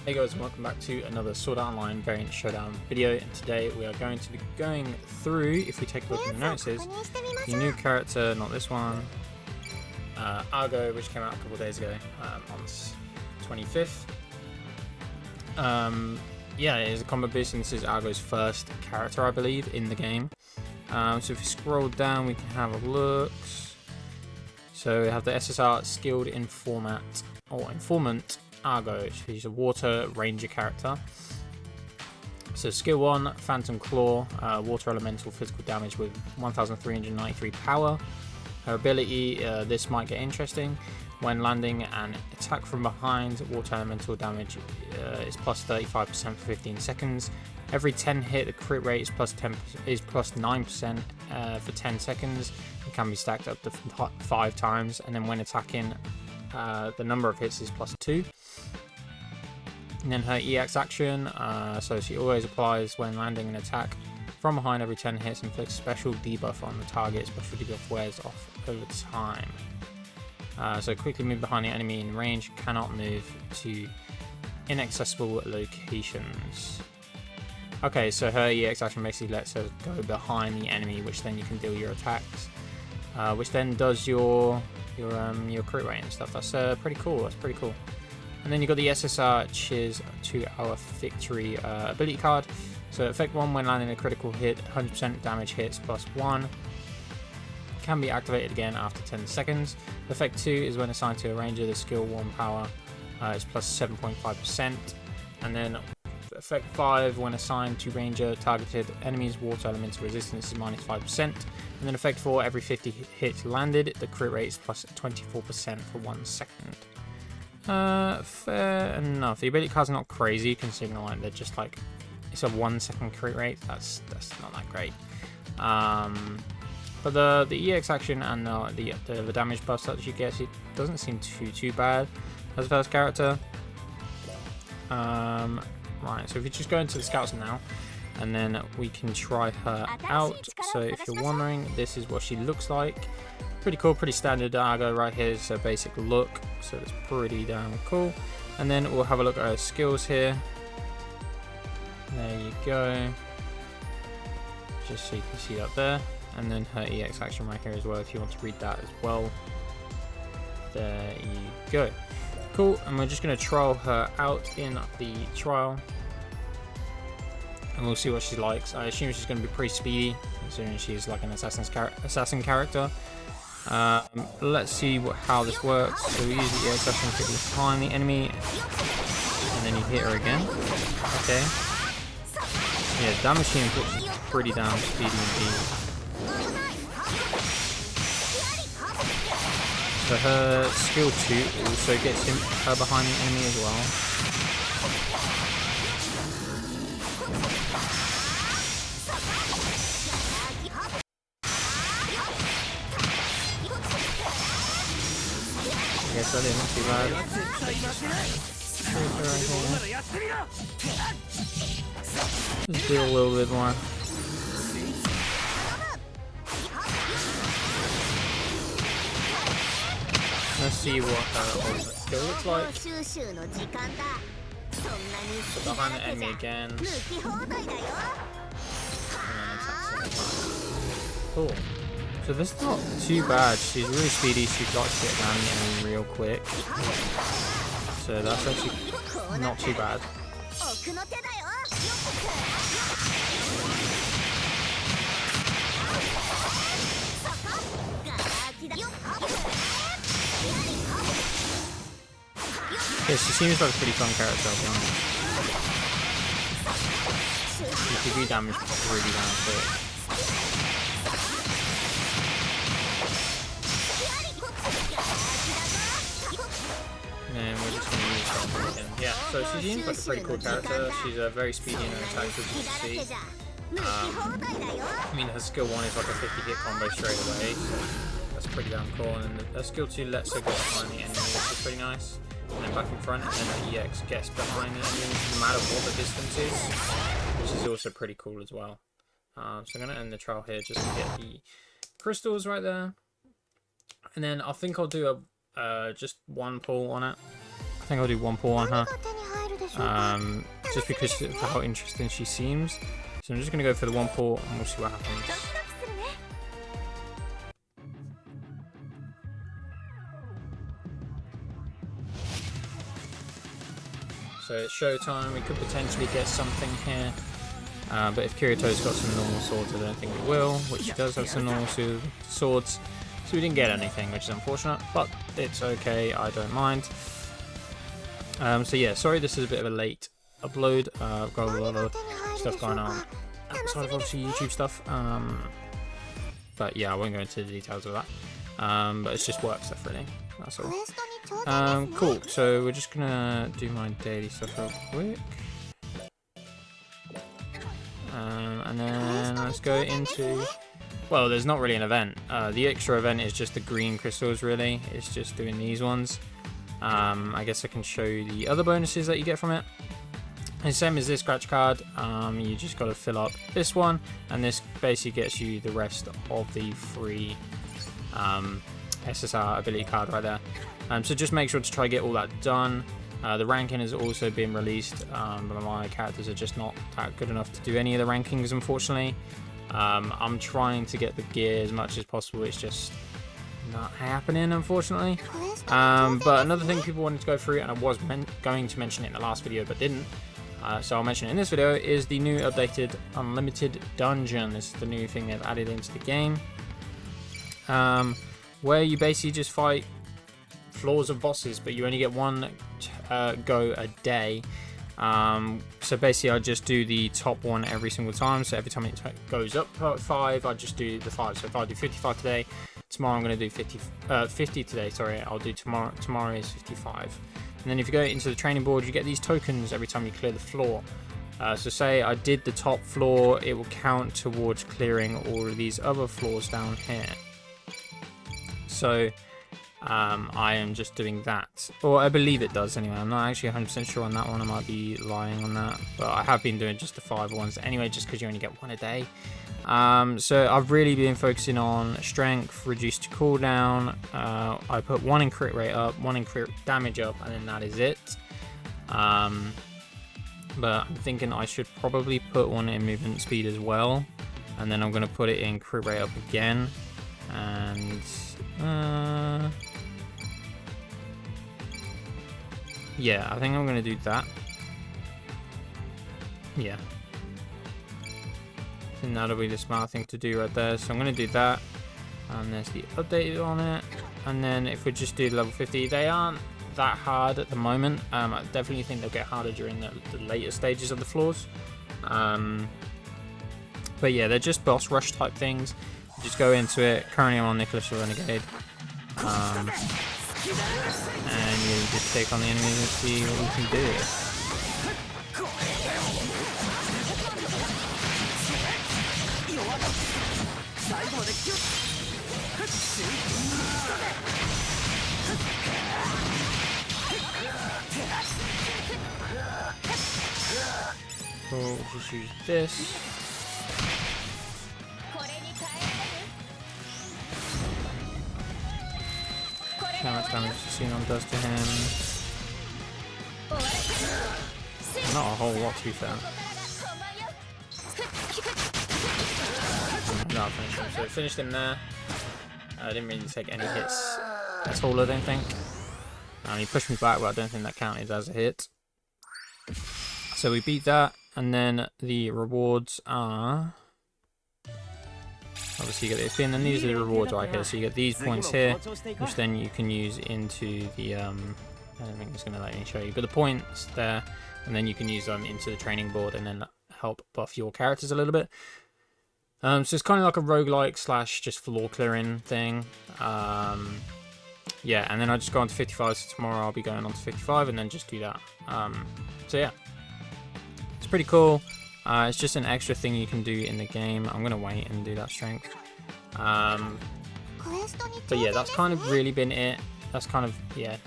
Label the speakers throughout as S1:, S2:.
S1: Hey guys, and welcome back to another Sword Art Online variant Showdown video, and today we are going to be going through, if we take a look at the notices, the new character, not this one, Argo, which came out a couple of days ago, on the 25th. Yeah, it is a combo boost, and this is Argo's first character, I believe, in the game. So if we scroll down, we can have a look. So we have the SSR Skilled Informant Argo. She's a water ranger character. So skill 1, Phantom Claw, water elemental physical damage with 1393 power. Her ability, this might get interesting. When landing an attack from behind, water elemental damage is plus 35% for 15 seconds. Every 10 hit, the crit rate is plus 9% for 10 seconds. It can be stacked up to 5 times, and then when attacking, the number of hits is plus 2. And then her EX action, so she always applies when landing an attack from behind every 10 hits, and inflicts special debuff on the target. Special debuff wears off over time. So quickly move behind the enemy in range, cannot move to inaccessible locations. Okay, so her EX action basically lets her go behind the enemy, which then you can deal your attacks, which then does your crit rate and stuff. That's pretty cool. That's pretty cool. And then you got the SSR Cheers to Our Victory ability card. So effect 1 when landing a critical hit, 100% damage hits plus 1. Can be activated again after 10 seconds. Effect 2 is when assigned to a ranger, the skill 1 power is plus 7.5%. And then effect 5 when assigned to ranger, targeted enemies, water elemental resistance is minus 5%. And then effect 4, every 50 hits landed, the crit rate is plus 24% for 1 second. Fair enough. The ability cards are not crazy, considering like they're just like, it's a 1 second crit rate. That's not that great. But the EX action and the damage buffs that she gets, it doesn't seem too bad as a first character. Right, so if we just go into the scouts now, and then we can try her out. So if you're wondering, this is what she looks like. Pretty cool, pretty standard Argo right here. Is her basic look, so it's pretty damn cool. And then we'll have a look at her skills here. There you go. Just so you can see that there. And then her EX action right here as well, if you want to read that as well. There you go. Cool, and we're just going to trial her out in the trial. And we'll see what she likes. I assume she's going to be pretty speedy, considering she's like an assassin character. Let's see how this works. So we use the EX action to get behind the enemy, and then you hit her again. Okay. Yeah, damage she inflicts is pretty damn speedy indeed. So her skill 2 also gets her behind the enemy as well. I guess that isn't too bad. Let's do a little bit more. Let's see what her ultimate skill looks like. Put behind the enemy again. Cool. So this is not too bad. She's really speedy. She likes to get around the enemy real quick. So that's actually not too bad. Yeah, she seems like a pretty fun character, I'll be honest. She can do damage really damn quick. And we're just going to use her again. Yeah, so she seems like a pretty cool character. She's very speedy in her attacks, as you can see. I mean, her skill 1 is like a 50 hit combo straight away, so that's pretty damn cool. And then her skill 2 lets her go behind the enemy, which is pretty nice. And then back in front, and then her EX gets behind the enemy no matter what the distance is, which is also pretty cool as well. So I'm going to end the trial here just to get the crystals right there. And then I think I'll do just one pull on it. I think I'll do one pull on her. just because of how interesting she seems. So I'm just going to go for the one port and we'll see what happens. So it's showtime, we could potentially get something here. But if Kirito's got some normal swords, I don't think it will, which she does have some normal swords. So we didn't get anything, which is unfortunate, but it's okay, I don't mind. So yeah, sorry this is a bit of a late upload. I've got a lot of stuff going on outside of obviously YouTube stuff. But yeah, I won't go into the details of that. But it's just work stuff really, that's all. Cool, so we're just gonna do my daily stuff real quick. And then let's go into, well, there's not really an event. The extra event is just the green crystals really, it's just doing these ones. I guess I can show you the other bonuses that you get from it. And same as this scratch card, you just got to fill up this one, and this basically gets you the rest of the free SSR ability card right there. So just make sure to try to get all that done. The ranking has also been released, but my characters are just not that good enough to do any of the rankings, unfortunately. I'm trying to get the gear as much as possible, it's just not happening, unfortunately. But another thing people wanted to go through, and I was going to mention it in the last video but didn't, so I'll mention it in this video, is the new updated unlimited dungeon. This is the new thing they've added into the game, where you basically just fight floors of bosses, but you only get one go a day. So basically I just do the top one every single time, so every time it goes up 5, I just do the 5. So if I do 55 today, tomorrow I'm going to do 50 today, sorry, I'll do tomorrow is 55. And then if you go into the training board, you get these tokens every time you clear the floor. So say I did the top floor, it will count towards clearing all of these other floors down here. So I am just doing that, or I believe it does anyway. I'm not actually 100% sure on that one, I might be lying on that, but I have been doing just the 5 ones anyway, just because you only get one a day. So I've really been focusing on strength, reduced cooldown. I put 1 in crit rate up, 1 in crit damage up, and then that is it. But I'm thinking I should probably put 1 in movement speed as well, and then I'm going to put it in crit rate up again, and yeah, I think I'm going to do that. Yeah, I think that'll be the smart thing to do right there. So I'm going to do that, and there's the update on it. And then if we just do level 50, they aren't that hard at the moment. I definitely think they'll get harder during the later stages of the floors. But yeah, they're just boss rush type things. Just go into it. Currently I'm on Nicholas the Renegade. And you just take on the enemies and see what you can do. So we'll just use this. How much damage Xenon does to him? Not a whole lot, to be fair. No, I finished him. So I finished him there. I didn't really take any hits at all, I don't think. He pushed me back, but I don't think that counted as a hit. So we beat that, and then the rewards are... Obviously you get the XP, and then these are the rewards right here. So you get these points here, which then you can use into the, I don't think it's going to let me show you, but the points there, and then you can use them into the training board and then help buff your characters a little bit. So it's kind of like a roguelike slash just floor clearing thing. Yeah, and then I just go on to 55, so tomorrow I'll be going on to 55 and then just do that. So yeah, it's pretty cool. It's just an extra thing you can do in the game. I'm going to wait and do that strength. But yeah, that's kind of really been it. That's kind of it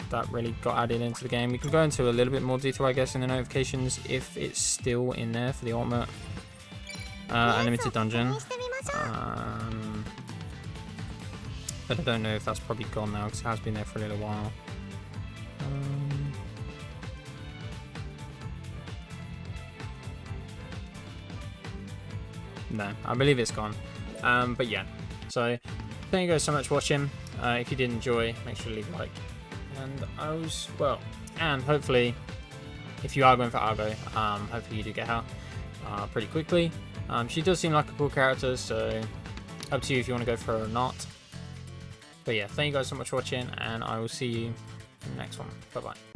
S1: that really got added into the game. We can go into a little bit more detail, I guess, in the notifications if it's still in there for the ultimate unlimited dungeon. But I don't know if that's probably gone now because it has been there for a little while. No, I believe it's gone. But yeah, so thank you guys so much for watching. If you did enjoy, make sure to leave a like. And and hopefully, if you are going for Argo, hopefully you do get her pretty quickly. She does seem like a cool character, so up to you if you want to go for her or not. But yeah, thank you guys so much for watching, and I will see you in the next one. Bye bye.